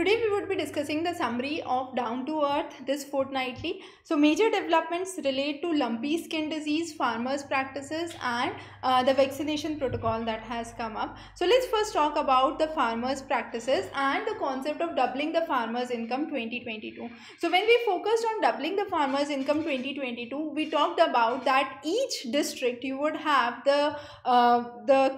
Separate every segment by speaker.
Speaker 1: Today we would be discussing the summary of Down to Earth this fortnightly. So major developments relate to lumpy skin disease, farmers' practices and the vaccination protocol that has come up. So let's first talk about the farmers' practices and the concept of doubling the farmers' income 2022. So when we focused on doubling the farmers' income 2022, we talked about that each district you would have the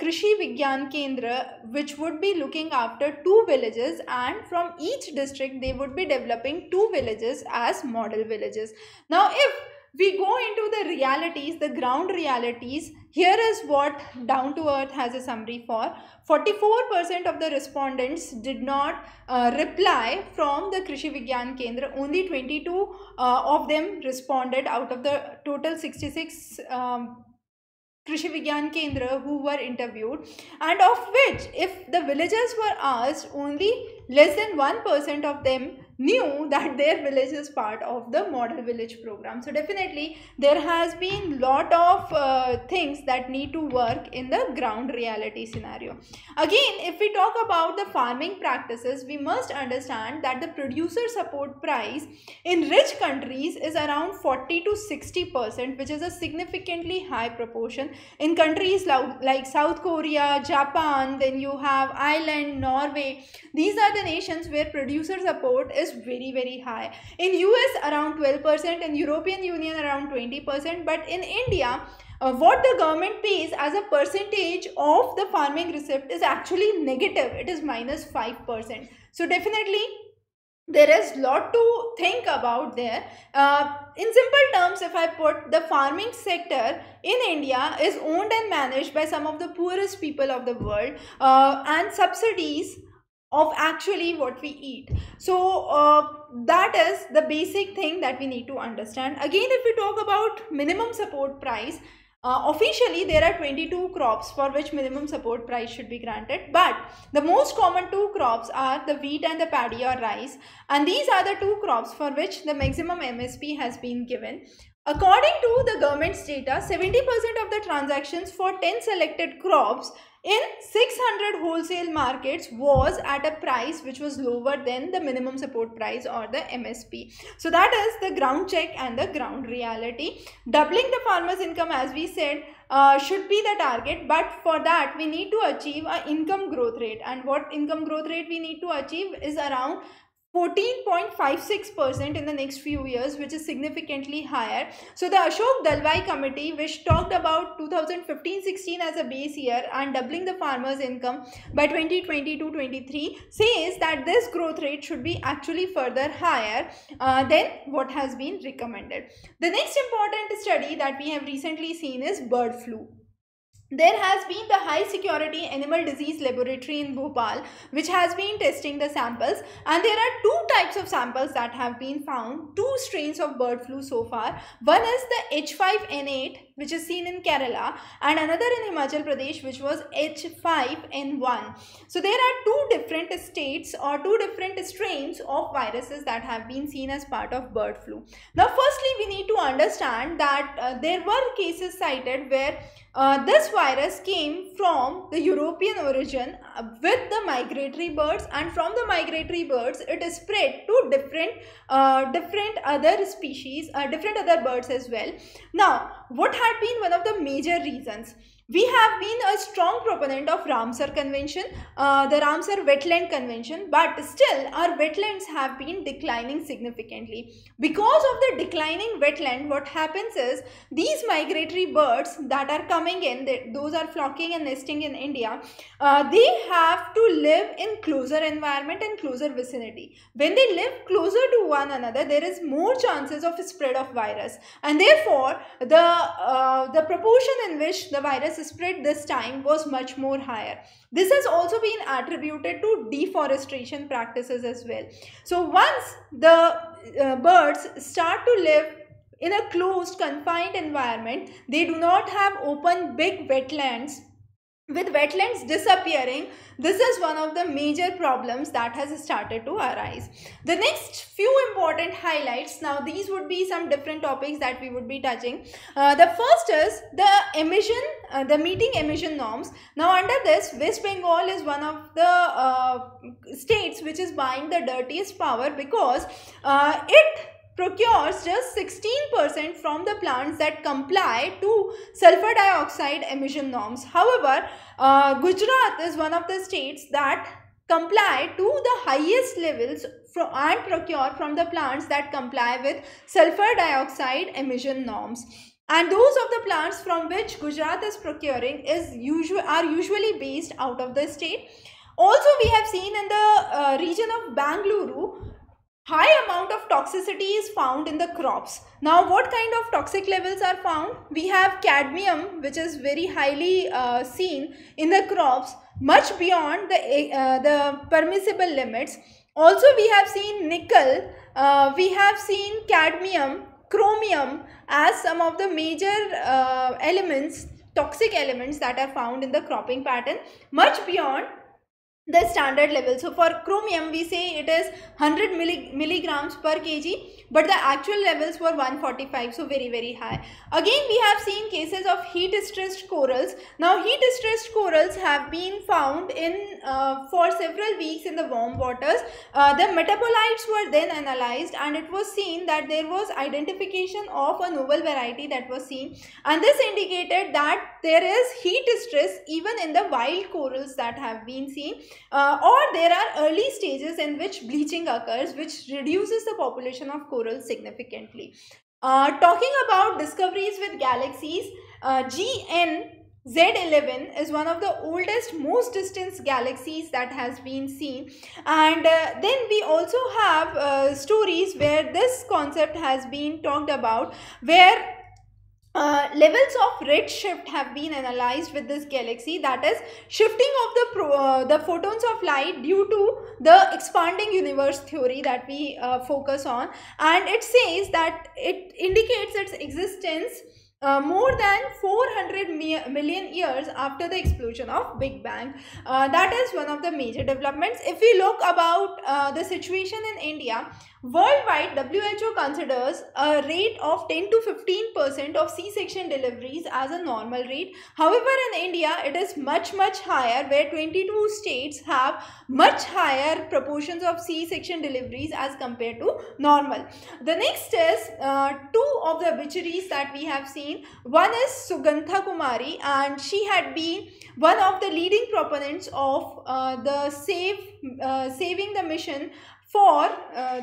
Speaker 1: Krishi Vigyan Kendra, which would be looking after 2 villages, and from each district they would be developing 2 villages as model villages. Now if we go into the realities, the ground realities, here is what Down to Earth has a summary for. 44% of the respondents did not reply from the Krishi Vigyan Kendra. Only 22 of them responded out of the total 66 Krishi Vigyan Kendra who were interviewed, and of which, if the villagers were asked, only less than 1% of them knew that their village is part of the model village program. So definitely there has been lot of things that need to work in the ground reality scenario. Again, if we talk about the farming practices, we must understand that the producer support price in rich countries is around 40 to 60%, which is a significantly high proportion. In countries like South Korea, Japan, then you have Ireland, Norway. These are the nations where producer support is very high. In US around 12%, in European Union around 20%, but in India what the government pays as a percentage of the farming receipt is actually negative. It is minus 5%. So definitely there is lot to think about there. In simple terms, if I put, the farming sector in India is owned and managed by some of the poorest people of the world, and subsidies of actually what we eat. So that is the basic thing that we need to understand. Again, if we talk about minimum support price, officially there are 22 crops for which minimum support price should be granted, but the most common 2 crops are the wheat and the paddy or rice, and these are the 2 crops for which the maximum MSP has been given. According to the government's data, 70% of the transactions for 10 selected crops in 600 wholesale markets was at a price which was lower than the minimum support price or the MSP. So that is the ground check and the ground reality. Doubling the farmer's income, as we said, should be the target, but for that we need to achieve an income growth rate, and what income growth rate we need to achieve is around 14.56% in the next few years, which is significantly higher. So the Ashok Dalwai committee, which talked about 2015-16 as a base year and doubling the farmers' income by 2022-23, says that this growth rate should be actually further higher than what has been recommended. The next important study that we have recently seen is bird flu. There has been the high security animal disease laboratory in Bhopal, which has been testing the samples, and there are 2 types of samples that have been found, 2 strains of bird flu so far. One is the H5N8, which is seen in Kerala, and another in Himachal Pradesh, which was H5N1. So there are 2 different states or 2 different strains of viruses that have been seen as part of bird flu. Now firstly we need to understand that there were cases cited where this virus came from the European origin with the migratory birds, and from the migratory birds it is spread to different other species, different other birds as well. Now what had been one of the major reasons? We have been a strong proponent of Ramsar Convention, the Ramsar Wetland Convention, but still our wetlands have been declining significantly. Because of the declining wetland, what happens is these migratory birds that are coming in, those are flocking and nesting in India, they have to live in closer environment and closer vicinity. When they live closer to one another, there is more chances of spread of virus, and therefore the proportion in which the virus spread this time was much more higher. This has also been attributed to deforestation practices as well. So once the birds start to live in a closed, confined environment, they do not have open big wetlands with wetlands disappearing, this is one of the major problems that has started to arise. The next few important highlights, now these would be some different topics that we would be touching. The first is the meeting emission norms. Now under this, West Bengal is one of the states which is buying the dirtiest power, because it procures just 16% from the plants that comply to sulfur dioxide emission norms. However, Gujarat is one of the states that comply to the highest levels and procure from the plants that comply with sulfur dioxide emission norms. And those of the plants from which Gujarat is procuring are usually based out of the state. Also, we have seen in the region of Bangalore, high amount of toxicity is found in the crops. Now, what kind of toxic levels are found? We have cadmium, which is very highly seen in the crops, much beyond the permissible limits. Also, we have seen nickel, we have seen cadmium, chromium as some of the major elements, toxic elements that are found in the cropping pattern, much beyond the standard level. So for chromium, we say it is 100 milligrams per kg, but the actual levels were 145, so very high. Again, we have seen cases of heat stressed corals. Now, heat stressed corals have been found in for several weeks in the warm waters. The metabolites were then analyzed, and it was seen that there was identification of a novel variety that was seen, and this indicated that there is heat stress even in the wild corals that have been seen. Or there are early stages in which bleaching occurs, which reduces the population of corals significantly. Talking about discoveries with galaxies, GN-Z11 is one of the oldest, most distant galaxies that has been seen. And then we also have stories where this concept has been talked about, where levels of redshift have been analyzed with this galaxy, that is shifting of the photons of light due to the expanding universe theory that we focus on, and it says that it indicates its existence more than 400 million years after the explosion of Big Bang. That is one of the major developments. If we look about the situation in India, worldwide, WHO considers a rate of 10 to 15% of C-section deliveries as a normal rate. However, in India, it is much higher, where 22 states have much higher proportions of C-section deliveries as compared to normal. The next is two of the obituaries that we have seen. One is Sugandha Kumari, and she had been one of the leading proponents of the saving the mission for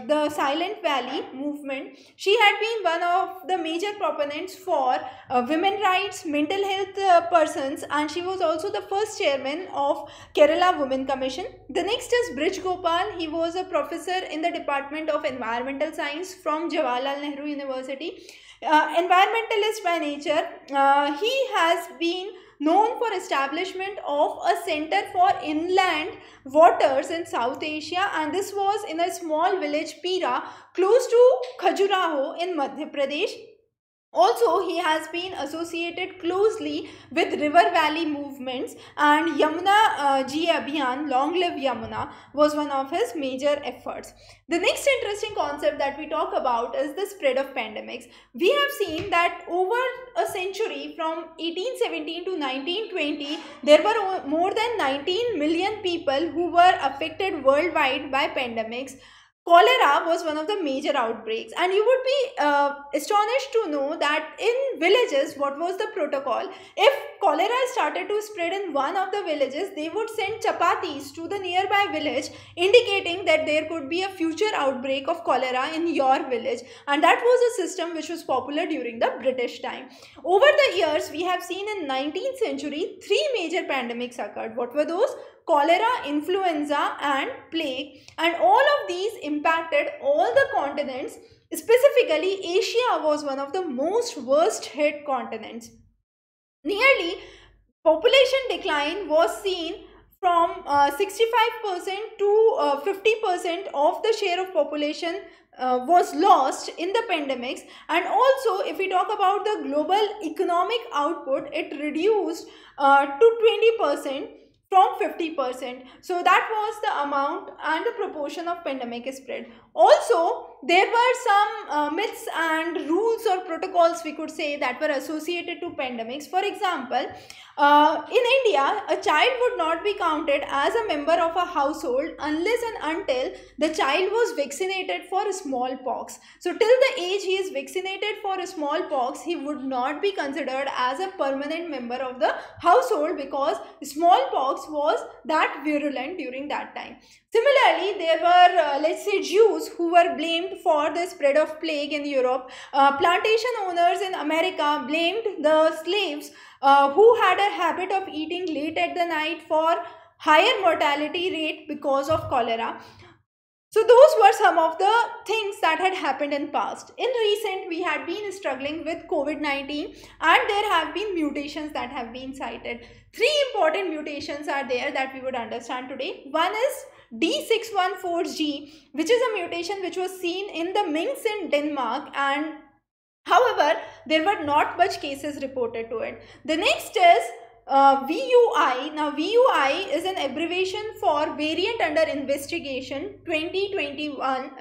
Speaker 1: the Silent Valley movement. She had been one of the major proponents for women rights, mental health persons, and she was also the first chairman of Kerala Women Commission. The next is Brij Gopal. He was a professor in the Department of Environmental Science from Jawaharlal Nehru University. Environmentalist by nature, he has been known for establishment of a center for inland waters in South Asia, and this was in a small village Pira close to Khajuraho in Madhya Pradesh. Also, he has been associated closely with river valley movements, and Yamuna Ji Abhiyan, Long Live Yamuna, was one of his major efforts. The next interesting concept that we talk about is the spread of pandemics. We have seen that over a century, from 1817 to 1920, there were more than 19 million people who were affected worldwide by pandemics. Cholera was one of the major outbreaks, and you would be astonished to know that in villages, what was the protocol? If cholera started to spread in one of the villages, they would send chapatis to the nearby village, indicating that there could be a future outbreak of cholera in your village, and that was a system which was popular during the British time. Over the years, we have seen in 19th century, three major pandemics occurred. What were those? Cholera, influenza, and plague, and all of these impacted all the continents. Specifically, Asia was one of the most worst hit continents. Nearly population decline was seen from 65% to 50% of the share of population was lost in the pandemics. And also, if we talk about the global economic output, it reduced to 20% from 50%. So that was the amount and the proportion of pandemic spread. Also, there were some myths and rules or protocols, we could say, that were associated to pandemics. For example, in India, a child would not be counted as a member of a household unless and until the child was vaccinated for smallpox. So till the age he is vaccinated for smallpox, he would not be considered as a permanent member of the household, because smallpox was that virulent during that time. Similarly, there were, let's say, Jews who were blamed for the spread of plague in Europe. Plantation owners in America blamed the slaves who had a habit of eating late at the night for higher mortality rate because of cholera. So those were some of the things that had happened in past. In recent, we had been struggling with COVID-19, and there have been mutations that have been cited. 3 important mutations are there that we would understand today. One is D614G, which is a mutation which was seen in the minks in Denmark, and however, there were not much cases reported to it. The next is VUI. Now, VUI is an abbreviation for Variant Under Investigation 2021.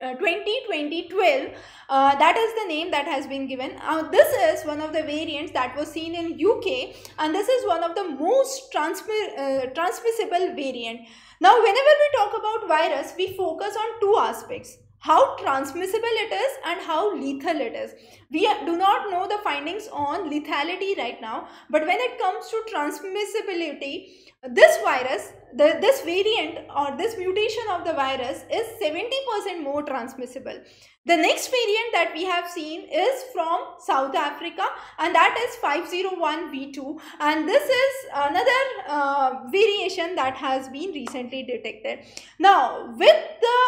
Speaker 1: 2012, that is the name that has been given. This is one of the variants that was seen in UK, and this is one of the most transmissible variant. Now, whenever we talk about virus, we focus on 2 aspects: how transmissible it is and how lethal it is. We do not know the findings on lethality right now, but when it comes to transmissibility, this virus, this variant or this mutation of the virus is 70% more transmissible. The next variant that we have seen is from South Africa, and that is 501V2, and this is another variation that has been recently detected. Now, with the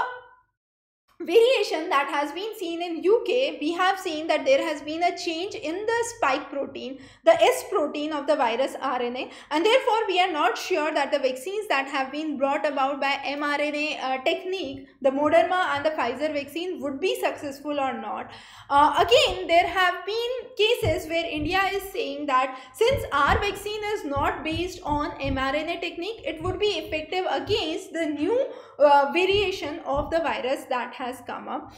Speaker 1: variation that has been seen in UK, we have seen that there has been a change in the spike protein, the S protein of the virus RNA, and therefore we are not sure that the vaccines that have been brought about by mRNA technique, the Moderna and the Pfizer vaccine, would be successful or not. Again, there have been cases where India is saying that since our vaccine is not based on mRNA technique, it would be effective against the new variation of the virus that has come up.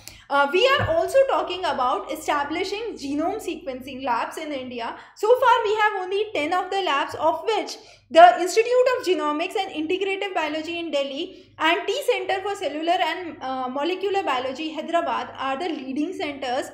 Speaker 1: We are also talking about establishing genome sequencing labs in India. So far, we have only 10 of the labs, of which the Institute of Genomics and Integrative Biology in Delhi and T Center for Cellular and Molecular Biology, Hyderabad, are the leading centers.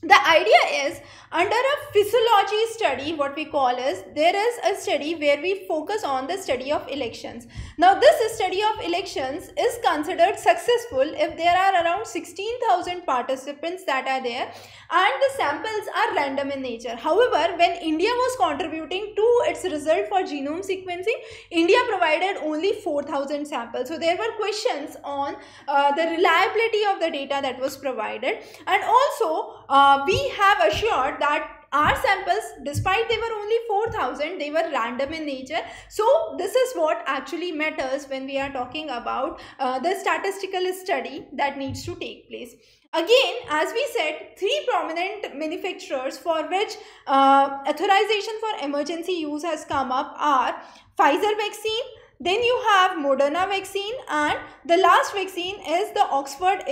Speaker 1: The idea is, under a physiology study, what we call is, there is a study where we focus on the study of elections. Now, this study of elections is considered successful if there are around 16,000 participants that are there and the samples are random in nature. However, when India was contributing to its result for genome sequencing, India provided only 4,000 samples. So there were questions on the reliability of the data that was provided, and also we have assured that our samples, despite they were only 4,000, they were random in nature. So this is what actually matters when we are talking about the statistical study that needs to take place. Again, as we said, 3 prominent manufacturers for which authorization for emergency use has come up are Pfizer vaccine, then you have Moderna vaccine, and the last vaccine is the Oxford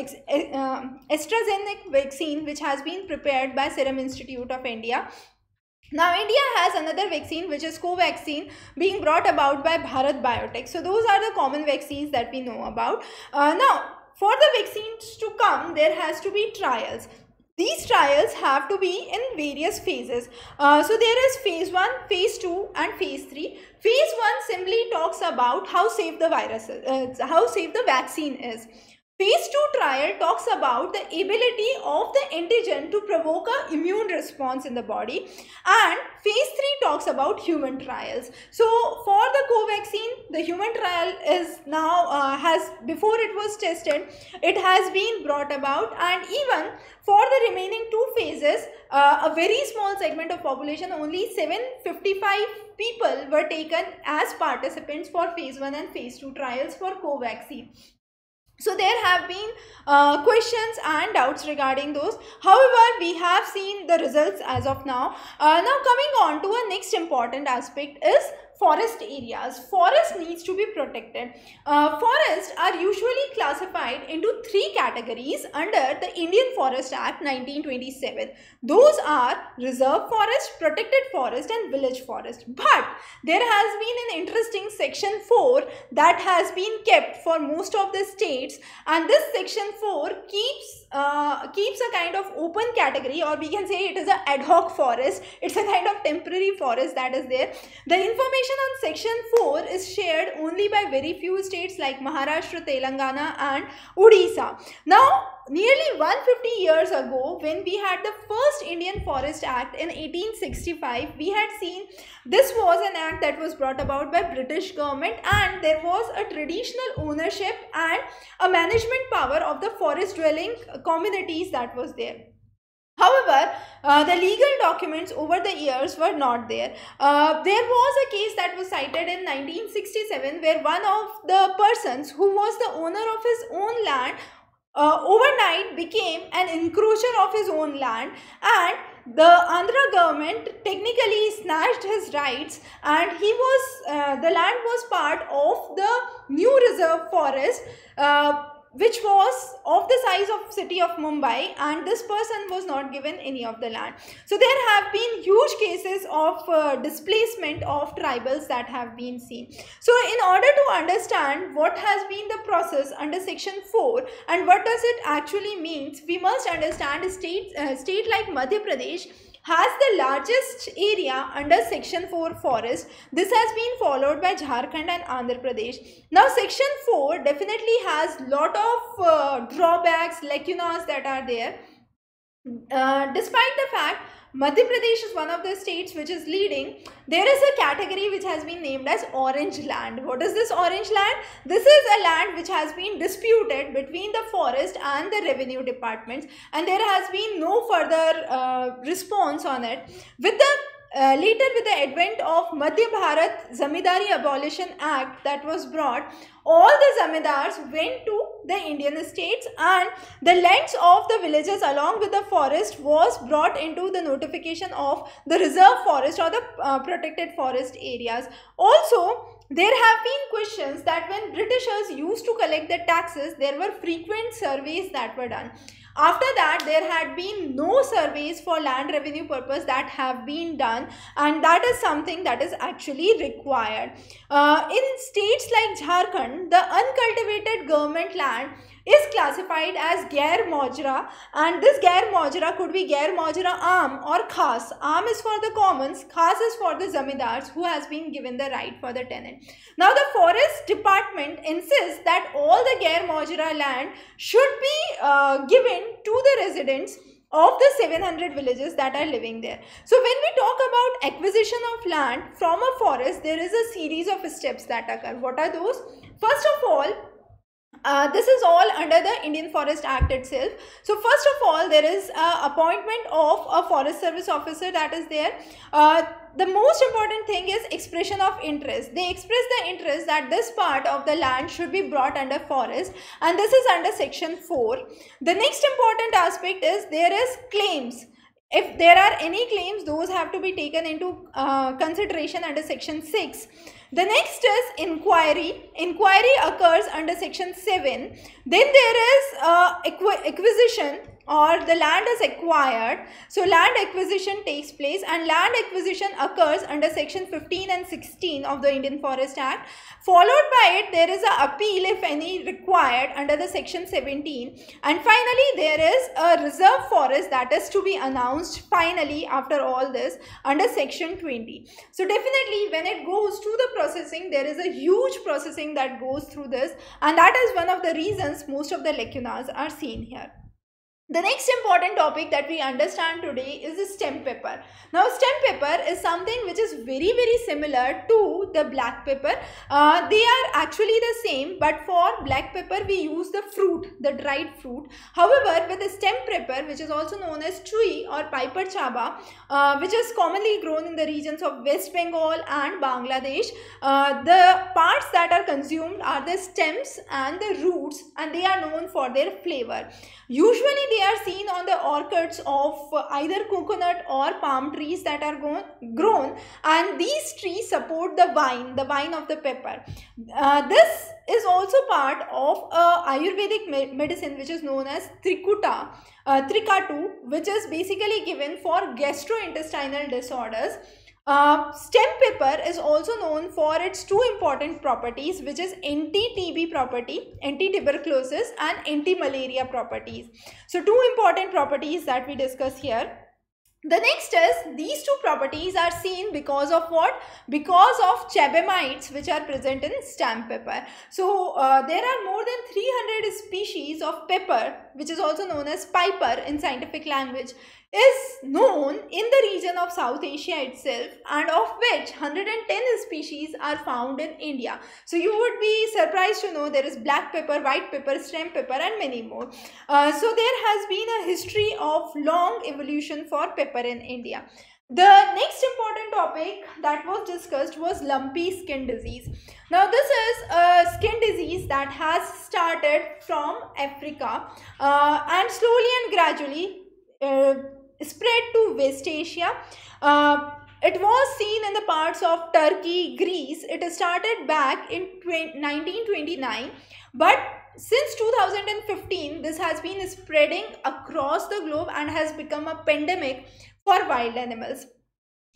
Speaker 1: AstraZeneca vaccine, which has been prepared by Serum Institute of India. Now, India has another vaccine, which is Covaxin, being brought about by Bharat Biotech. So those are the common vaccines that we know about. Now, for the vaccines to come, there has to be trials. These trials have to be in various phases. So there is phase 1, phase 2 and phase 3. Phase 1 simply talks about how safe the virus is, how safe the vaccine is. Phase 2 trial talks about the ability of the antigen to provoke an immune response in the body. And phase 3 talks about human trials. So for the Covaxin, the human trial is now before it was tested, it has been brought about, and even for the remaining 2 phases, a very small segment of population, only 755 people were taken as participants for phase 1 and phase 2 trials for Covaxin. So there have been questions and doubts regarding those. However, we have seen the results as of now. Now coming on to a next important aspect is forest areas. Forest needs to be protected. Forests are usually classified into 3 categories under the Indian Forest Act 1927. Those are reserve forest, protected forest and village forest. But there has been an interesting section 4 that has been kept for most of the states, and this section 4 keeps a kind of open category, or we can say it is an ad hoc forest. It's a kind of temporary forest that is there. The information on section 4 is shared only by very few states like Maharashtra, Telangana and Odisha. Now, nearly 150 years ago, when we had the first Indian Forest Act in 1865, we had seen this was an act that was brought about by British government, and there was a traditional ownership and a management power of the forest dwelling communities that was there. However, the legal documents over the years were not there. There was a case that was cited in 1967 where one of the persons who was the owner of his own land overnight became an encroacher of his own land, and the Andhra government technically snatched his rights, and the land was part of the new reserve forest, which was of the size of city of Mumbai, and this person was not given any of the land. So there have been huge cases of displacement of tribals that have been seen. So in order to understand what has been the process under section 4 and what does it actually means, we must understand a state like Madhya Pradesh has the largest area under section 4 forest. This has been followed by Jharkhand and Andhra Pradesh. Now section 4 definitely has lot of drawbacks, lacunas that are there. Despite the fact Madhya Pradesh is one of the states which is leading, there is a category which has been named as orange land. What is this orange land? This is a land which has been disputed between the forest and the revenue departments, and there has been no further response on it. Later with the advent of Madhya Bharat Zamindari Abolition Act that was brought, all the zamindars went to the Indian states, and the lands of the villages along with the forest was brought into the notification of the reserve forest or the protected forest areas. Also, there have been questions that when Britishers used to collect the taxes, there were frequent surveys that were done. After that, there had been no surveys for land revenue purpose that have been done, and that is something that is actually required. In states like Jharkhand, the uncultivated government land is classified as Gair Mojra, and this Gair Mojra could be Gair Mojra Aam or Khas. Aam is for the commons, Khas is for the zamindars who has been given the right for the tenant. Now the forest department insists that all the Gair Mojra land should be given to the residents of the 700 villages that are living there. So when we talk about acquisition of land from a forest, there is a series of steps that occur. What are those? First of all, this is all under the Indian Forest Act itself. So first of all, there is appointment of a forest service officer that is there. The most important thing is expression of interest. They express the interest that this part of the land should be brought under forest, and this is under section 4. The next important aspect is there is claims. If there are any claims, those have to be taken into consideration under section 6. The next is inquiry. Inquiry occurs under section 7. Then there is acquisition, or the land is acquired. So land acquisition takes place, and land acquisition occurs under section 15 and 16 of the Indian Forest Act. Followed by it, there is an appeal if any required under the section 17. And finally, there is a reserve forest that is to be announced finally after all this under section 20. So definitely when it goes to the processing, there is a huge processing that goes through this, and that is one of the reasons most of the lacunas are seen here. The next important topic that we understand today is the stem pepper. Now, stem pepper is something which is very similar to the black pepper. They are actually the same, but for black pepper we use the fruit, the dried fruit. However, with the stem pepper, which is also known as chui or piper chaba, which is commonly grown in the regions of West Bengal and Bangladesh, the parts that are consumed are the stems and the roots, and they are known for their flavor. Usually they are seen on the orchards of either coconut or palm trees that are grown, and these trees support the vine of the pepper. This is also part of Ayurvedic medicine which is known as Trikatu, which is basically given for gastrointestinal disorders. Stem pepper is also known for its two important properties, which is anti-TB property, anti-tuberculosis, and anti-malaria properties. So two important properties that we discuss here. The next is, these two properties are seen because of what? Because of chabamides which are present in stem pepper. So there are more than 300 species of pepper, which is also known as piper in scientific language, is known in the region of South Asia itself, and of which 110 species are found in India. So you would be surprised to know there is black pepper, white pepper, stem pepper, and many more. So there has been a history of long evolution for pepper in India. The next important topic that was discussed was lumpy skin disease. Now this is a skin disease that has started from Africa and slowly and gradually spread to West Asia. It was seen in the parts of Turkey, Greece. It started back in 1929, but since 2015 this has been spreading across the globe and has become a pandemic for wild animals.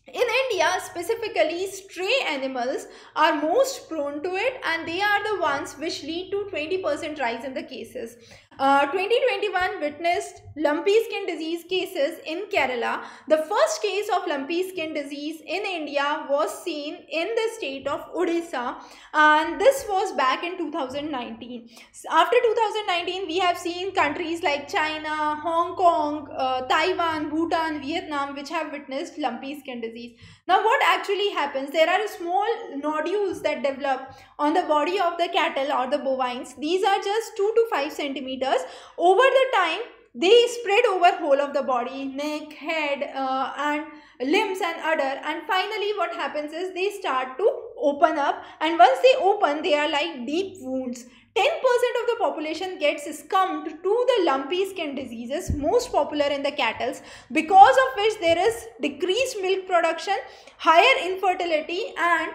Speaker 1: In India specifically, stray animals are most prone to it, and they are the ones which lead to 20% rise in the cases. 2021 witnessed lumpy skin disease cases in Kerala. The first case of lumpy skin disease in India was seen in the state of Odisha, and this was back in 2019. After 2019, we have seen countries like China, Hong Kong, Taiwan, Bhutan, Vietnam, which have witnessed lumpy skin disease. Now what actually happens? There are small nodules that develop on the body of the cattle or the bovines. These are just 2 to 5 centimeters. Over the time, they spread over whole of the body, neck, head, and limbs and udder, and finally what happens is they start to open up, and once they open, they are like deep wounds. 10% of the population gets succumbed to the lumpy skin diseases, most popular in the cattle, because of which there is decreased milk production, higher infertility, and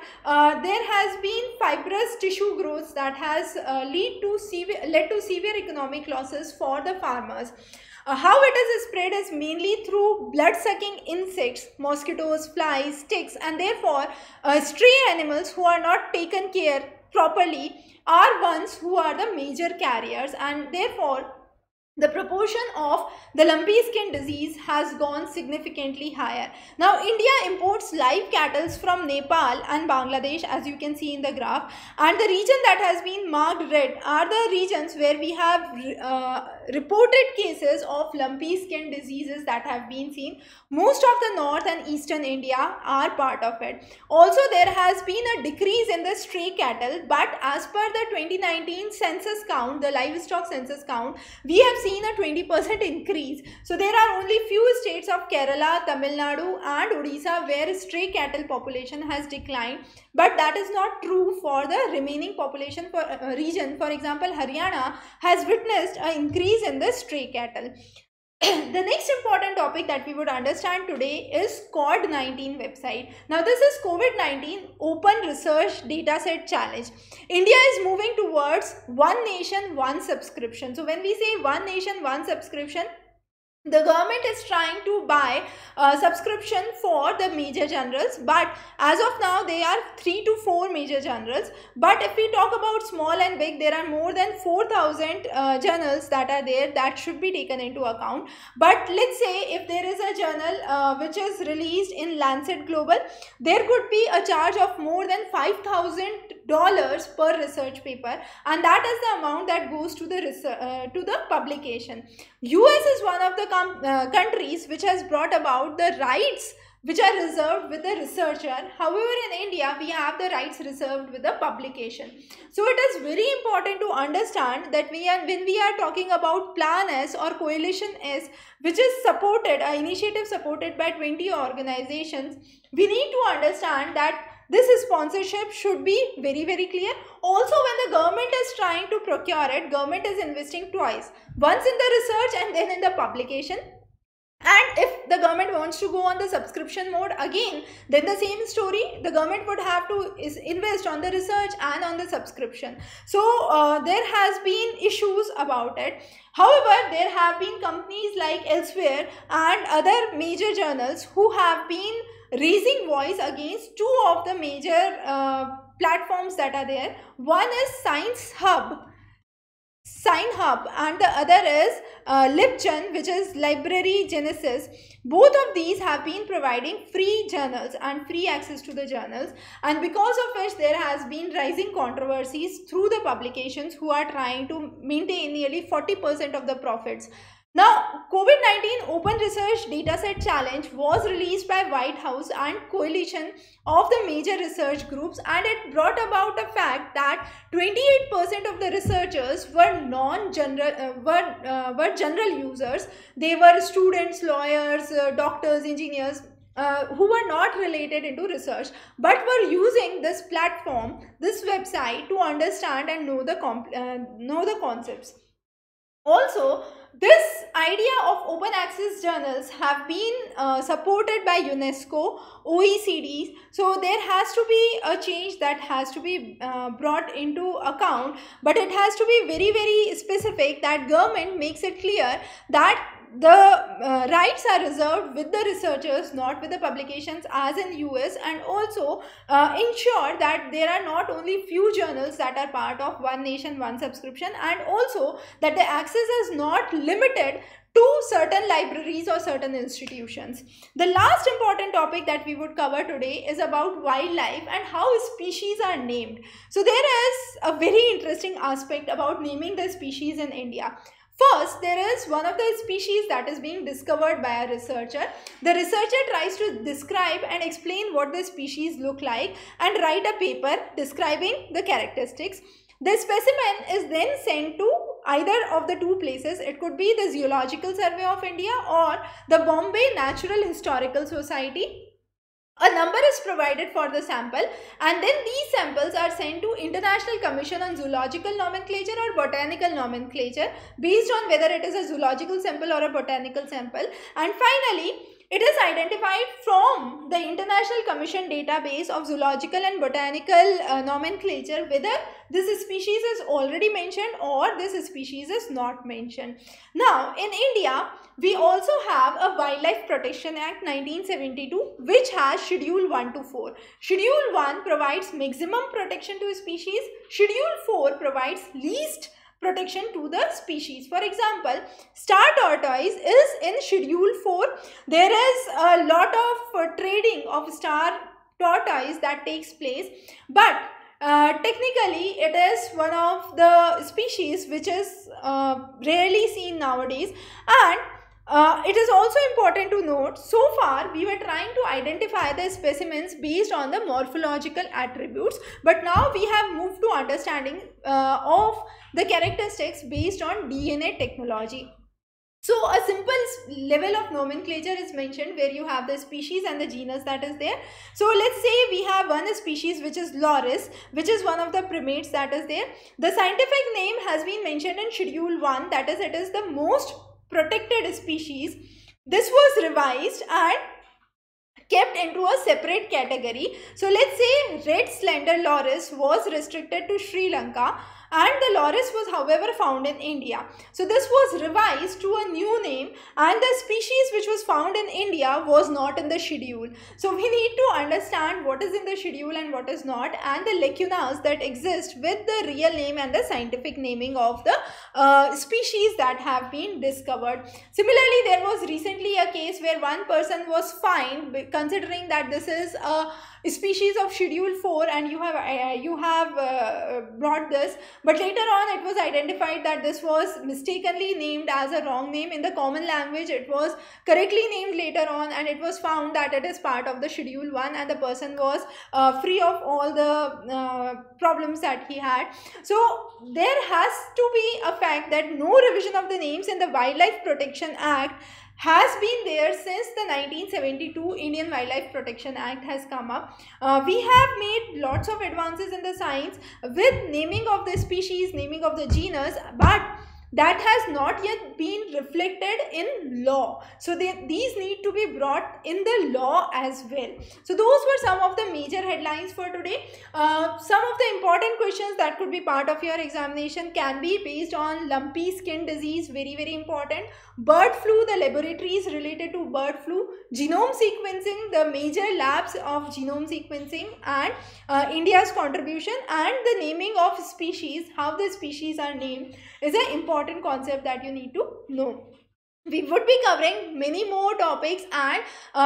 Speaker 1: there has been fibrous tissue growth that has led to severe economic losses for the farmers. How it is spread is mainly through blood-sucking insects, mosquitoes, flies, ticks, and therefore stray animals who are not taken care properly are ones who are the major carriers, and therefore the proportion of the lumpy skin disease has gone significantly higher. Now India imports live cattle from Nepal and Bangladesh, as you can see in the graph, and the region that has been marked red are the regions where we have reported cases of lumpy skin diseases that have been seen. Most of the north and eastern India are part of it. Also there has been a decrease in the stray cattle, but as per the 2019 census count, the livestock census count, we have seen a 20% increase. So there are only few states of Kerala, Tamil Nadu and Odisha where stray cattle population has declined, but that is not true for the remaining population for region. For example, Haryana has witnessed an increase in the stray cattle. The next important topic that we would understand today is CORD-19 website. Now this is COVID-19 Open Research Dataset Challenge. India is moving towards one nation, one subscription. So when we say one nation, one subscription, the government is trying to buy a subscription for the major journals, but as of now they are 3 to 4 major journals. But if we talk about small and big, there are more than 4,000 journals that are there that should be taken into account. But let's say if there is a journal which is released in Lancet Global, there could be a charge of more than 5,000 per research paper, and that is the amount that goes to the publication. US is one of the countries which has brought about the rights which are reserved with the researcher. However, in India, we have the rights reserved with the publication. So it is very important to understand that when we are talking about Plan S or Coalition S, which is supported, an initiative supported by 20 organizations, we need to understand that this sponsorship should be very, very clear. Also, when the government is trying to procure it, government is investing twice, once in the research and then in the publication. And if the government wants to go on the subscription mode, again, then the same story, the government would have to invest on the research and on the subscription. So there has been issues about it. However, there have been companies like Elsewhere and other major journals who have been raising voice against two of the major platforms that are there. One is ScienceHub, and the other is LibGen, which is Library Genesis. Both of these have been providing free journals and free access to the journals, and because of which there has been rising controversies through the publications who are trying to maintain nearly 40% of the profits. Now, COVID-19 Open Research Dataset Challenge was released by White House and coalition of the major research groups, and it brought about the fact that 28% of the researchers were general users. They were students, lawyers, doctors, engineers, who were not related into research but were using this platform, this website, to understand and know the concepts. Also, this idea of open access journals have been supported by UNESCO, OECD. So there has to be a change that has to be brought into account, but it has to be very, very specific, that government makes it clear that the rights are reserved with the researchers, not with the publications as in US, and also ensure that there are not only few journals that are part of One Nation, One Subscription, and also that the access is not limited to certain libraries or certain institutions. The last important topic that we would cover today is about wildlife and how species are named. So there is a very interesting aspect about naming the species in India. First, there is one of the species that is being discovered by a researcher. The researcher tries to describe and explain what the species look like and write a paper describing the characteristics. The specimen is then sent to either of the two places. It could be the Zoological Survey of India or the Bombay Natural Historical Society. A number is provided for the sample, and then these samples are sent to International Commission on Zoological Nomenclature or Botanical Nomenclature based on whether it is a zoological sample or a botanical sample. And finally, it is identified from the International Commission database of zoological and botanical nomenclature whether this species is already mentioned or this species is not mentioned. Now, in India, we also have a Wildlife Protection Act 1972, which has Schedule 1 to 4. Schedule 1 provides maximum protection to species. Schedule 4 provides least protection to the species. For example, star tortoise is in Schedule 4. There is a lot of trading of star tortoise that takes place, but technically it is one of the species which is rarely seen nowadays. And it is also important to note, so far we were trying to identify the specimens based on the morphological attributes, but now we have moved to understanding of the characteristics based on DNA technology. So a simple level of nomenclature is mentioned where you have the species and the genus that is there. So let's say we have one species which is Loris, which is one of the primates that is there. The scientific name has been mentioned in Schedule 1, that is, it is the most protected species. This was revised and kept into a separate category. So let's say red slender loris was restricted to Sri Lanka, and the loris was however found in India. So this was revised to a new name, and the species which was found in India was not in the schedule. So we need to understand what is in the schedule and what is not, and the lacunas that exist with the real name and the scientific naming of the species that have been discovered. Similarly, there was recently a case where one person was fined considering that this is a species of schedule 4 and you have brought this, but later on it was identified that this was mistakenly named as a wrong name. In the common language it was correctly named later on, and it was found that it is part of the schedule 1, and the person was free of all the problems that he had. So there has to be a fact that no revision of the names in the Wildlife Protection Act has been there since the 1972 Indian Wildlife Protection Act has come up. We have made lots of advances in the science with naming of the species, naming of the genus, but that has not yet been reflected in law. So these need to be brought in the law as well. So those were some of the major headlines for today. Some of the important questions that could be part of your examination can be based on lumpy skin disease, very important, bird flu, the laboratories related to bird flu, genome sequencing, the major labs of genome sequencing, and India's contribution, and the naming of species, how the species are named is an important concept that you need to know. We would be covering many more topics and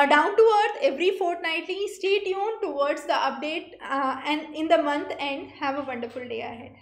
Speaker 1: down to earth every fortnightly. Stay tuned towards the update and in the month end. Have a wonderful day ahead.